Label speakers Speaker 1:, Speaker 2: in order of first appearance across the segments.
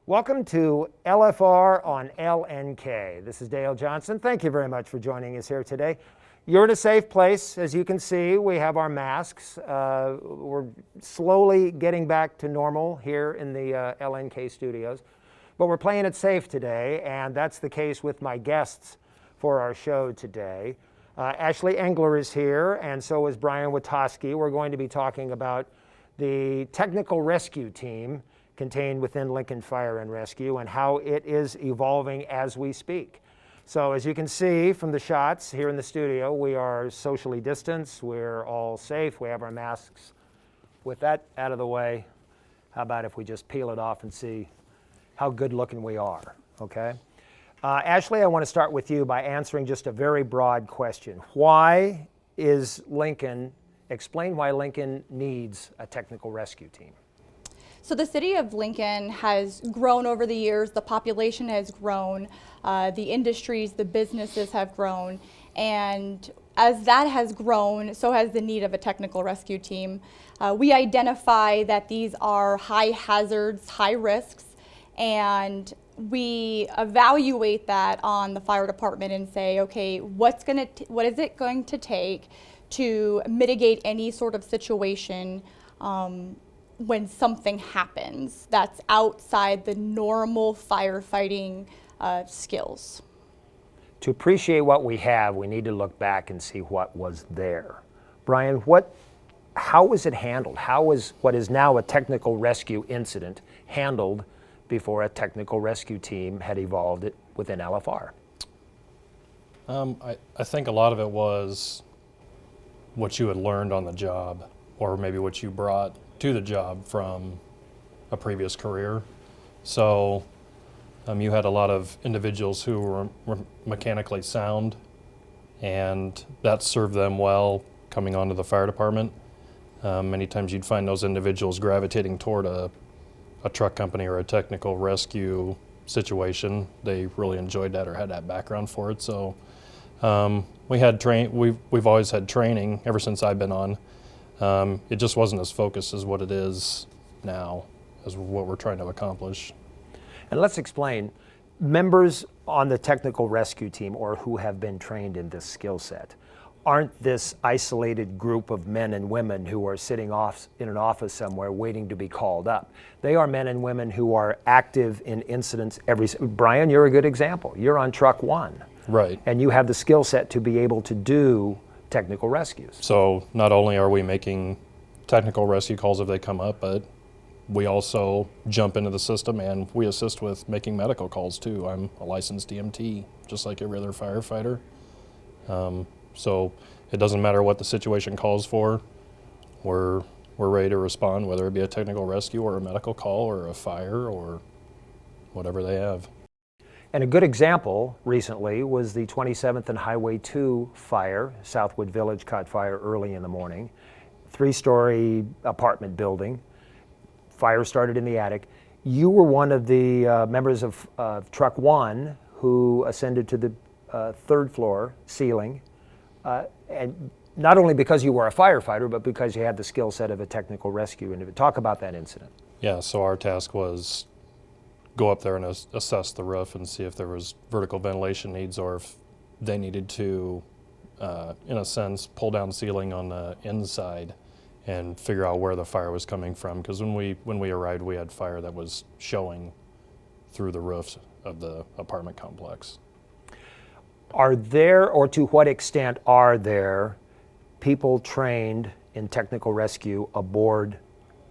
Speaker 1: Welcome to LFR on LNK. This is Dale Johnson. Thank you very much for joining us here today. You're in a safe place. As you can see, we have our masks. We're slowly getting back to normal here in the LNK studios, but we're playing it safe today, and that's the case with my guests for our show today. Ashley Engler is here, and so is Brian Witoski. We're going to be talking about the technical rescue team contained within Lincoln Fire and Rescue and how it is evolving as we speak. So as you can see from the shots here in the studio, we are socially distanced, we're all safe, we have our masks. With that out of the way, how about if we just peel it off and see how good looking we are, okay? Ashley, I want to start with you by answering just a very broad question. Why is Lincoln, explain why Lincoln needs a technical rescue team.
Speaker 2: So the city of Lincoln has grown over the years, the population has grown, the industries, the businesses have grown, and as that has grown, so has the need of a technical rescue team. We identify that these are high hazards, high risks, and we evaluate that on the fire department and say, okay, what is it going to take to mitigate any sort of situation when something happens that's outside the normal firefighting skills.
Speaker 1: To appreciate what we have, we need to look back and see what was there. Brian, how was it handled? How was what is now a technical rescue incident handled before a technical rescue team had evolved it within LFR?
Speaker 3: I think a lot of it was what you had learned on the job, or maybe what you brought to the job from a previous career. So you had a lot of individuals who were mechanically sound, and that served them well coming onto the fire department. Many times you'd find those individuals gravitating toward a truck company or a technical rescue situation. They really enjoyed that or had that background for it. So we've always had training ever since I've been on. It just wasn't as focused as what it is now, as what we're trying to accomplish.
Speaker 1: And let's explain, members on the technical rescue team or who have been trained in this skill set aren't this isolated group of men and women who are sitting off in an office somewhere waiting to be called up. They are men and women who are active in incidents Brian, you're a good example. You're on truck one.
Speaker 3: Right.
Speaker 1: And you have the skill set to be able to do technical rescues.
Speaker 3: So not only are we making technical rescue calls if they come up, but we also jump into the system and we assist with making medical calls too. I'm a licensed EMT, just like every other firefighter. So it doesn't matter what the situation calls for. We're ready to respond, whether it be a technical rescue or a medical call or a fire or whatever they have.
Speaker 1: And a good example recently was the 27th and Highway 2 fire. Southwood Village caught fire early in the morning. 3-story apartment building. Fire started in the attic. You were one of the members of Truck 1 who ascended to the 3rd floor ceiling. And not only because you were a firefighter, but because you had the skill set of a technical rescue. And talk about that incident.
Speaker 3: Yeah, so our task was go up there and assess the roof and see if there was vertical ventilation needs or if they needed to, in a sense, pull down ceiling on the inside and figure out where the fire was coming from. Because when we arrived, we had fire that was showing through the roofs of the apartment complex.
Speaker 1: Are there, or to what extent are there, people trained in technical rescue aboard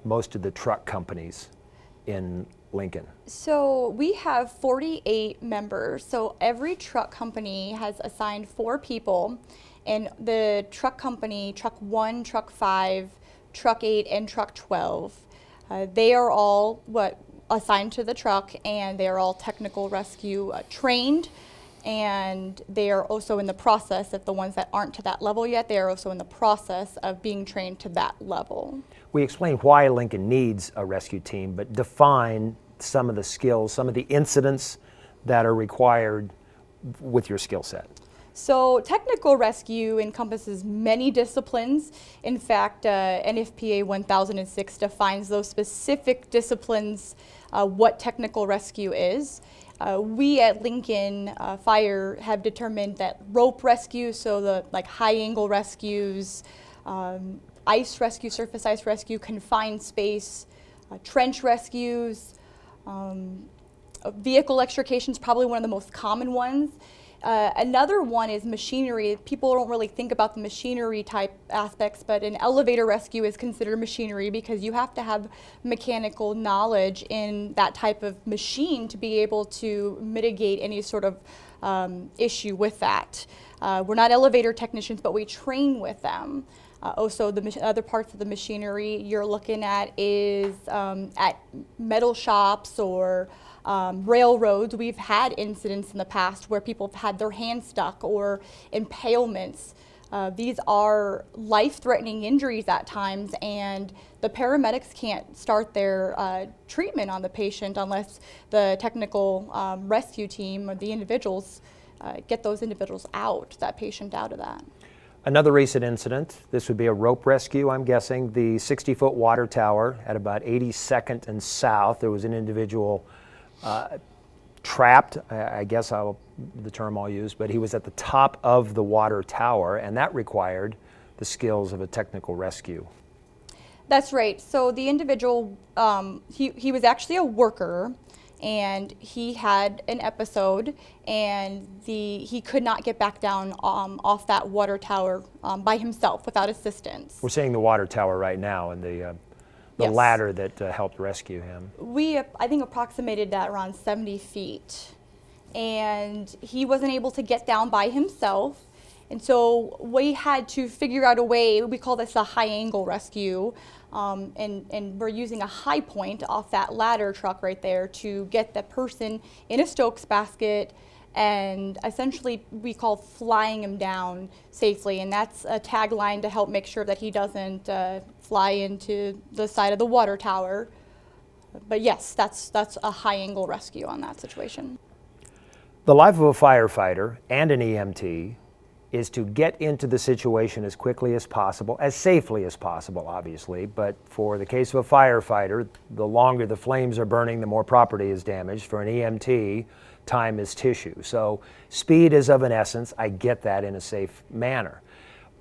Speaker 1: most of the truck companies in Lincoln?
Speaker 2: So we have 48 members. So every truck company has assigned 4 people, and the truck company, Truck 1, Truck 5, Truck 8, and Truck 12, they are all assigned to the truck, and they are all technical rescue trained, and they are also in the process, if the ones that aren't to that level yet, they are also in the process of being trained to that level.
Speaker 1: We explained why Lincoln needs a rescue team, but define some of the skills, some of the incidents that are required with your skill set.
Speaker 2: So technical rescue encompasses many disciplines. In fact, NFPA 1006 defines those specific disciplines, what technical rescue is. We at Lincoln Fire have determined that rope rescue, so the high angle rescues, ice rescue, surface ice rescue, confined space, trench rescues, vehicle extrication is probably one of the most common ones. Another one is machinery. People don't really think about the machinery type aspects, but an elevator rescue is considered machinery because you have to have mechanical knowledge in that type of machine to be able to mitigate any sort of issue with that. We're not elevator technicians, but we train with them. Also, the other parts of the machinery you're looking at is at metal shops or railroads. We've had incidents in the past where people have had their hands stuck or impalements. These are life-threatening injuries at times, and the paramedics can't start their treatment on the patient unless the technical rescue team or the individuals get those individuals out, that patient out of that.
Speaker 1: Another recent incident, this would be a rope rescue, I'm guessing, the 60-foot water tower at about 82nd and South. There was an individual trapped, I guess the term I'll use, but he was at the top of the water tower, and that required the skills of a technical rescue.
Speaker 2: That's right. So the individual, he was actually a worker, and he had an episode, and he could not get back down off that water tower by himself without assistance.
Speaker 1: We're seeing the water tower right now and the
Speaker 2: Yes.
Speaker 1: ladder that helped rescue him.
Speaker 2: We, I think, approximated that around 70 feet, and he wasn't able to get down by himself. And so we had to figure out a way. We call this a high angle rescue, and we're using a high point off that ladder truck right there to get the person in a Stokes basket, and essentially we call flying him down safely. And that's a tagline to help make sure that he doesn't fly into the side of the water tower. But yes, that's a high angle rescue on that situation.
Speaker 1: The life of a firefighter and an EMT is to get into the situation as quickly as possible, as safely as possible, obviously, but for the case of a firefighter, the longer the flames are burning, the more property is damaged. For an EMT, time is tissue. So speed is of an essence. I get that in a safe manner.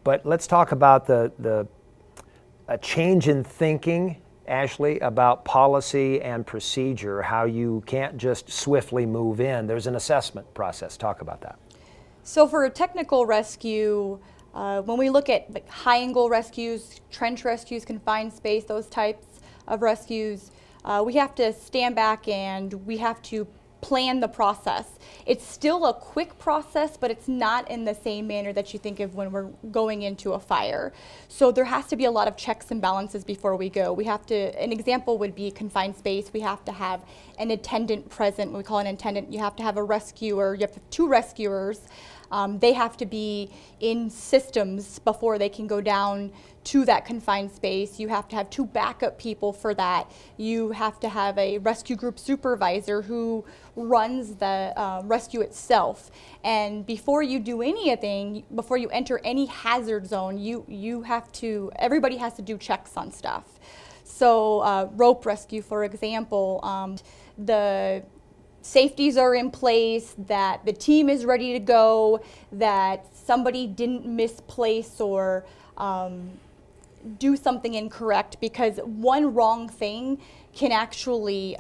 Speaker 1: But let's talk about a change in thinking, Ashley, about policy and procedure, how you can't just swiftly move in. There's an assessment process. Talk about that.
Speaker 2: So for a technical rescue, when we look at high angle rescues, trench rescues, confined space, those types of rescues, we have to stand back and we have to plan the process. It's still a quick process, but it's not in the same manner that you think of when we're going into a fire. So there has to be a lot of checks and balances before we go. We have to, an example would be confined space. We have to have an attendant present. We call an attendant. You have to have a rescuer. You have to have two rescuers. They have to be in systems before they can go down to that confined space. You have to have two backup people for that. You have to have a rescue group supervisor who runs the rescue itself. And before you do anything, before you enter any hazard zone, everybody has to do checks on stuff. So rope rescue, for example, the safeties are in place, that the team is ready to go, that somebody didn't misplace or do something incorrect, because one wrong thing can actually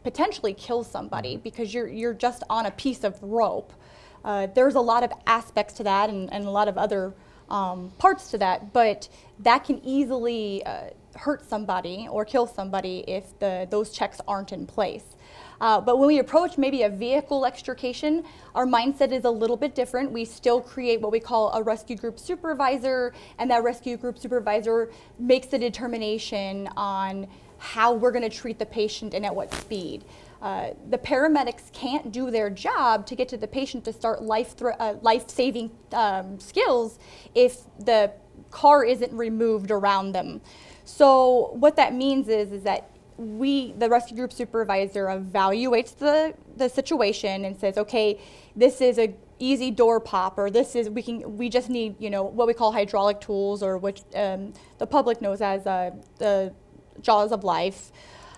Speaker 2: potentially kill somebody because you're just on a piece of rope. There's a lot of aspects to that and a lot of other parts to that, but that can easily hurt somebody or kill somebody if those checks aren't in place. But when we approach maybe a vehicle extrication, our mindset is a little bit different. We still create what we call a rescue group supervisor, and that rescue group supervisor makes the determination on how we're going to treat the patient and at what speed. The paramedics can't do their job to get to the patient to start life-saving skills if the car isn't removed around them. So what that means is that the rescue group supervisor evaluates the situation and says, okay, this is a easy door pop, or we just need, what we call hydraulic tools, or which the public knows as the jaws of life.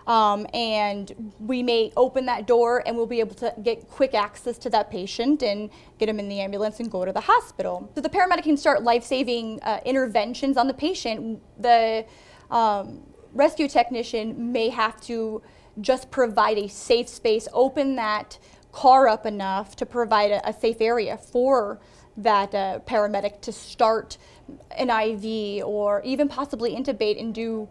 Speaker 2: And we may open that door and we'll be able to get quick access to that patient and get them in the ambulance and go to the hospital. So the paramedic can start life-saving interventions on the patient. The rescue technician may have to just provide a safe space, open that car up enough to provide a safe area for that paramedic to start an IV, or even possibly intubate and do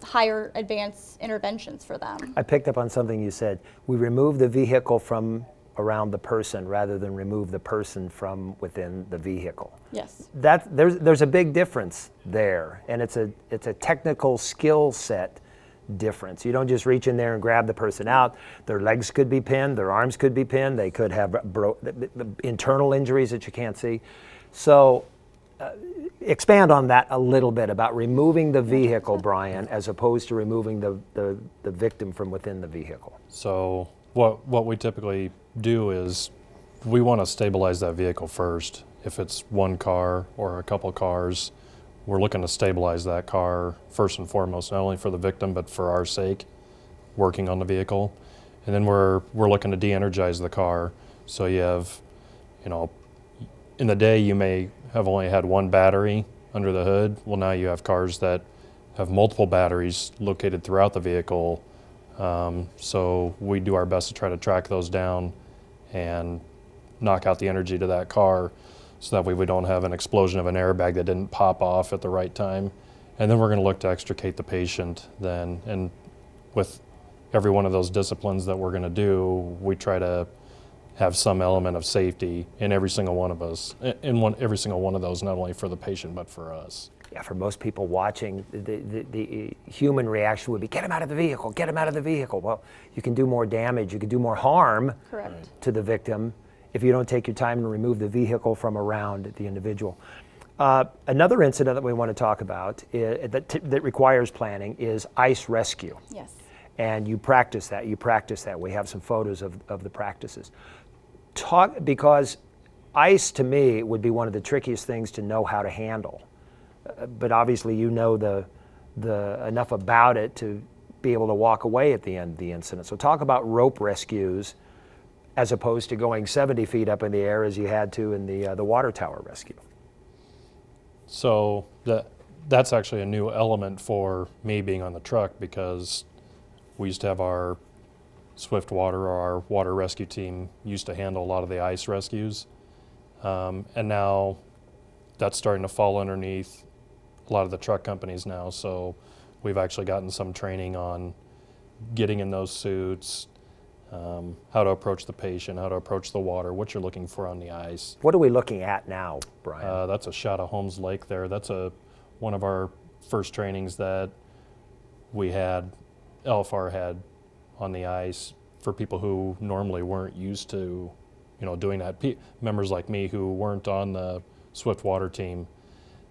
Speaker 2: higher advanced interventions for them.
Speaker 1: I picked up on something you said. We remove the vehicle from around the person rather than remove the person from within the vehicle.
Speaker 2: Yes.
Speaker 1: There's a big difference there, and it's a technical skill set difference. You don't just reach in there and grab the person out. Their legs could be pinned, their arms could be pinned, they could have internal injuries that you can't see. So expand on that a little bit about removing the vehicle, Brian, as opposed to removing the victim from within the vehicle.
Speaker 3: So what we typically do is we want to stabilize that vehicle first. If it's one car or a couple cars, we're looking to stabilize that car first and foremost, not only for the victim, but for our sake, working on the vehicle. And then we're looking to de-energize the car. So you have, in the day you may have only had one battery under the hood. Well, now you have cars that have multiple batteries located throughout the vehicle. So we do our best to try to track those down and knock out the energy to that car, so that way we don't have an explosion of an airbag that didn't pop off at the right time. And then we're going to look to extricate the patient then. And with every one of those disciplines that we're going to do, we try to have some element of safety in every single one of us, every single one of those, not only for the patient, but for us.
Speaker 1: Yeah, for most people watching, the human reaction would be, get him out of the vehicle, get him out of the vehicle. Well, you can do more damage, you can do more harm
Speaker 2: Correct.
Speaker 1: to the victim if you don't take your time and remove the vehicle from around the individual. Another incident that we want to talk about that requires planning is ice rescue.
Speaker 2: Yes.
Speaker 1: And you practice that. We have some photos of the practices. Because ice to me would be one of the trickiest things to know how to handle. But obviously you know the enough about it to be able to walk away at the end of the incident. So talk about rope rescues as opposed to going 70 feet up in the air as you had to in the water tower rescue.
Speaker 3: So that's actually a new element for me being on the truck, because we used to have our Swift Water, or our water rescue team used to handle a lot of the ice rescues. And now that's starting to fall underneath a lot of the truck companies now. So we've actually gotten some training on getting in those suits, how to approach the patient, how to approach the water, what you're looking for on the ice.
Speaker 1: What are we looking at now, Brian?
Speaker 3: That's a shot of Holmes Lake there. That's one of our first trainings that we had, LFR had on the ice for people who normally weren't used to, doing that. Members like me who weren't on the Swift Water team.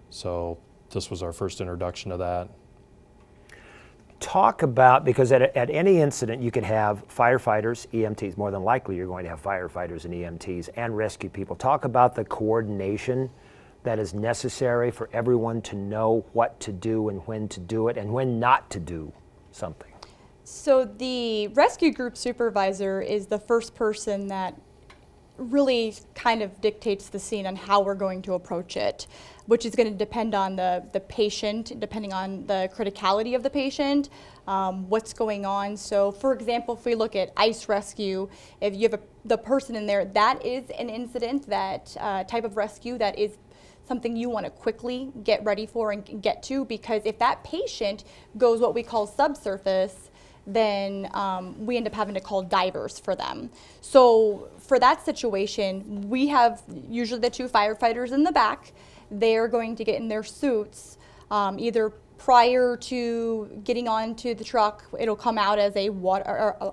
Speaker 3: So this was our first introduction to that.
Speaker 1: Talk about, because at any incident you could have firefighters, EMTs, more than likely you're going to have firefighters and EMTs and rescue people. Talk about the coordination that is necessary for everyone to know what to do and when to do it and when not to do something.
Speaker 2: So the rescue group supervisor is the first person that really kind of dictates the scene on how we're going to approach it, which is going to depend on the patient, depending on the criticality of the patient, what's going on. So for example, if we look at ice rescue, if you have the person in there, that is an incident, that type of rescue that is something you want to quickly get ready for and get to, because if that patient goes what we call subsurface, then we end up having to call divers for them. So for that situation, we have usually the two firefighters in the back. They're going to get in their suits either prior to getting onto the truck. It'll come out as a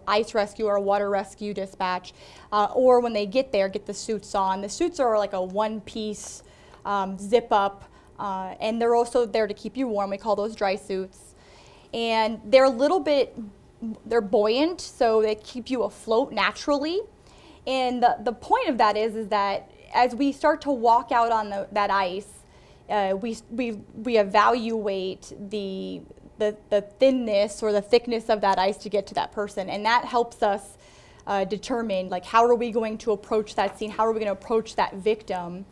Speaker 2: ice rescue or a water rescue dispatch, or when they get there, get the suits on. The suits are like a one-piece zip up, and they're also there to keep you warm. We call those dry suits. and they're buoyant, so they keep you afloat naturally. And the point of that is that as we start to walk out on that ice, we evaluate the thinness or the thickness of that ice to get to that person, and that helps us determine, like, how are we going to approach that scene, how are we going to approach that victim.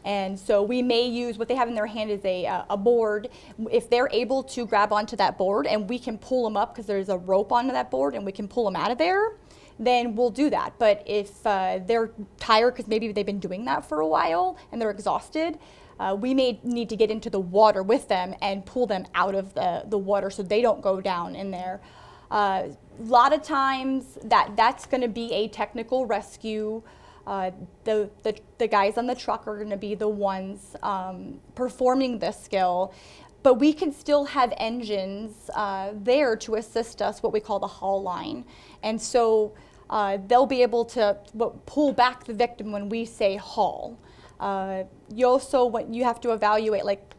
Speaker 2: And so we may use, what they have in their hand is a board. If they're able to grab onto that board and we can pull them up because there's a rope onto that board and we can pull them out of there, then we'll do that. But if they're tired because maybe they've been doing that for a while and they're exhausted, we may need to get into the water with them and pull them out of the water so they don't go down in there. A lot of times that's going to be a technical rescue. The guys on the truck are going to be the ones performing this skill, but we can still have engines there to assist us, what we call the haul line. And so they'll be able to pull back the victim when we say haul. You have to evaluate, like,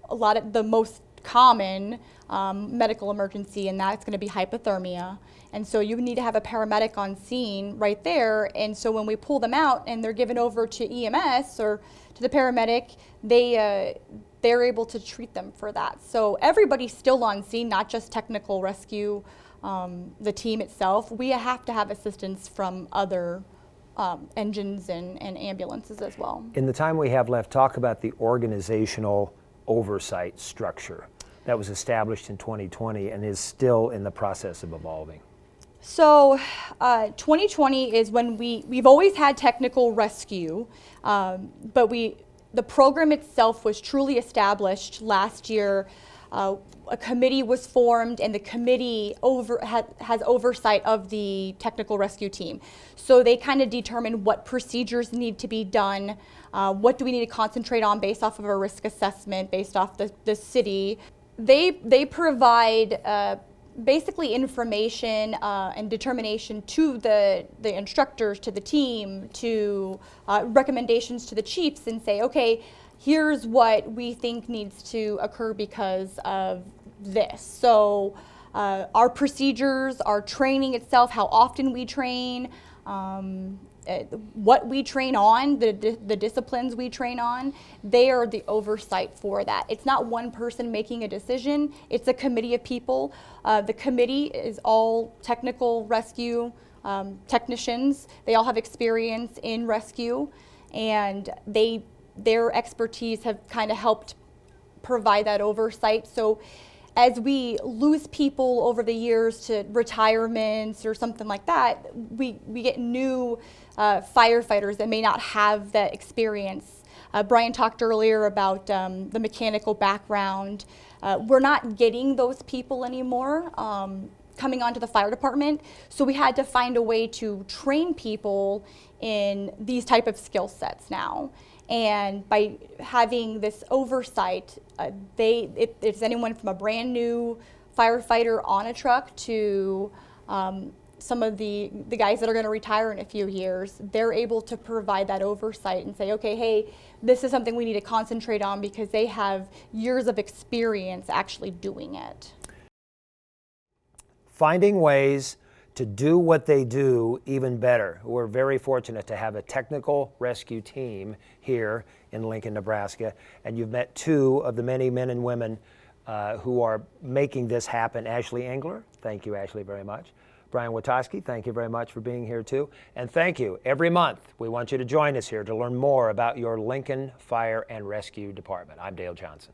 Speaker 2: a lot of the most common medical emergency, and that's going to be hypothermia. And so you need to have a paramedic on scene right there. And so when we pull them out and they're given over to EMS or to the paramedic, they're able to treat them for that. So everybody's still on scene, not just technical rescue, the team itself. We have to have assistance from other engines and ambulances as well.
Speaker 1: In the time we have left, talk about the organizational oversight structure that was established in 2020 and is still in the process of evolving.
Speaker 2: So 2020 is when we've always had technical rescue, but the program itself was truly established last year. A committee was formed, and the committee has oversight of the technical rescue team. So they kind of determine what procedures need to be done, what do we need to concentrate on based off of a risk assessment, based off the city. They provide basically information and determination to the instructors, to the team, to recommendations to the chiefs, and say, okay, here's what we think needs to occur because of this. So our procedures, our training itself, how often we train, what we train on, the disciplines we train on, they are the oversight for that. It's not one person making a decision, it's a committee of people. The committee is all technical rescue technicians. They all have experience in rescue, and their expertise have kind of helped provide that oversight. So as we lose people over the years to retirements or something like that, we get new firefighters that may not have that experience. Brian talked earlier about the mechanical background. We're not getting those people anymore coming onto the fire department, so we had to find a way to train people in these type of skill sets now. And by having this oversight, it's anyone from a brand new firefighter on a truck to some of the guys that are going to retire in a few years. They're able to provide that oversight and say, okay, hey, this is something we need to concentrate on because they have years of experience actually doing it.
Speaker 1: Finding ways to do what they do even better. We're very fortunate to have a technical rescue team here in Lincoln, Nebraska, and you've met two of the many men and women who are making this happen. Ashley Engler, thank you, Ashley, very much. Brian Witoski, thank you very much for being here too. And thank you. Every month, we want you to join us here to learn more about your Lincoln Fire and Rescue Department. I'm Dale Johnson.